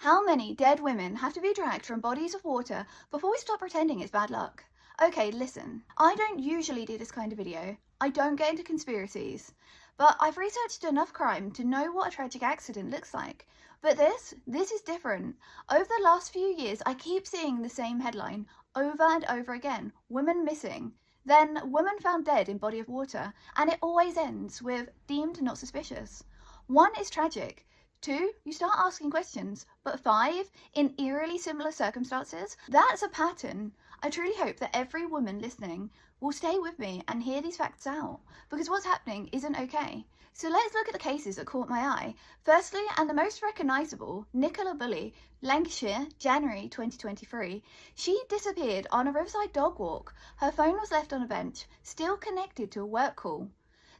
How many dead women have to be dragged from bodies of water before we stop pretending it's bad luck? Okay, listen, I don't usually do this kind of video. I don't get into conspiracies. But I've researched enough crime to know what a tragic accident looks like. But this is different. Over the last few years, I keep seeing the same headline over and over again. Women missing. Then woman found dead in body of water. And it always ends with deemed not suspicious. 1 is tragic. 2, you start asking questions, but 5, in eerily similar circumstances, that's a pattern. I truly hope that every woman listening will stay with me and hear these facts out, because what's happening isn't okay. So let's look at the cases that caught my eye. Firstly, and the most recognisable, Nicola Bulley, Lancashire, January 2023. She disappeared on a riverside dog walk. Her phone was left on a bench, still connected to a work call.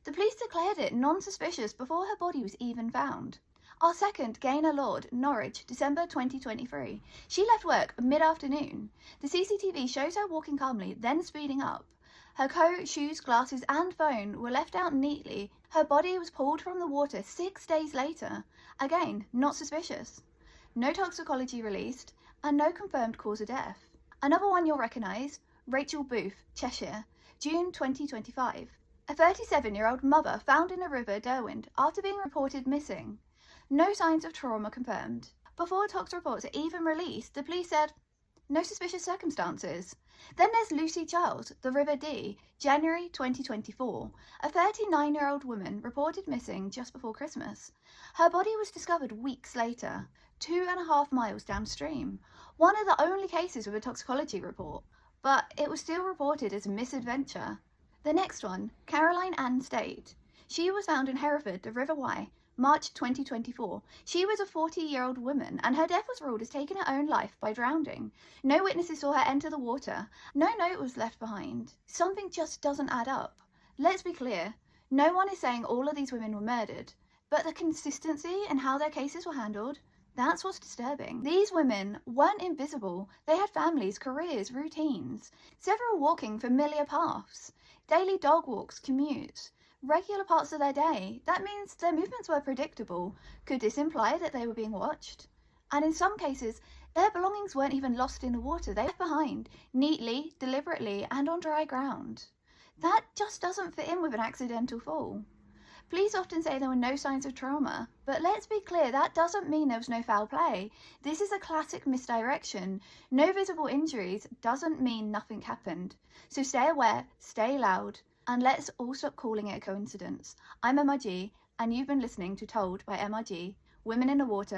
The police declared it non-suspicious before her body was even found. Our second, Gaynor Lord, Norwich, December 2023. She left work mid-afternoon. The CCTV shows her walking calmly, then speeding up. Her coat, shoes, glasses and phone were left out neatly. Her body was pulled from the water 6 days later. Again, not suspicious. No toxicology released and no confirmed cause of death. Another one you'll recognise, Rachel Booth, Cheshire, June 2025. A 37-year-old mother found in a river, Derwent, after being reported missing. No signs of trauma confirmed. Before tox reports are even released, the police said, no suspicious circumstances. Then there's Lucy Charles, the River Dee, January 2024. A 39-year-old woman reported missing just before Christmas. Her body was discovered weeks later, 2.5 miles downstream. One of the only cases with a toxicology report, but it was still reported as a misadventure. The next one, Caroline Anne Staite. She was found in Hereford, the River Wye, March 2024. She was a 40-year-old woman and her death was ruled as taking her own life by drowning. No witnesses saw her enter the water. No note was left behind. Something just doesn't add up. Let's be clear, no one is saying all of these women were murdered, but the consistency in how their cases were handled, that's what's disturbing. These women weren't invisible. They had families, careers, routines, several walking familiar paths, daily dog walks, commutes, regular parts of their day. That means their movements were predictable. Could this imply that they were being watched? And in some cases, their belongings weren't even lost in the water. They left behind, neatly, deliberately, and on dry ground. That just doesn't fit in with an accidental fall. Police often say there were no signs of trauma, but let's be clear, that doesn't mean there was no foul play. This is a classic misdirection. No visible injuries doesn't mean nothing happened. So stay aware, stay loud, and let's all stop calling it a coincidence. I'm MRG, and you've been listening to Told by MRG, Women in the Water.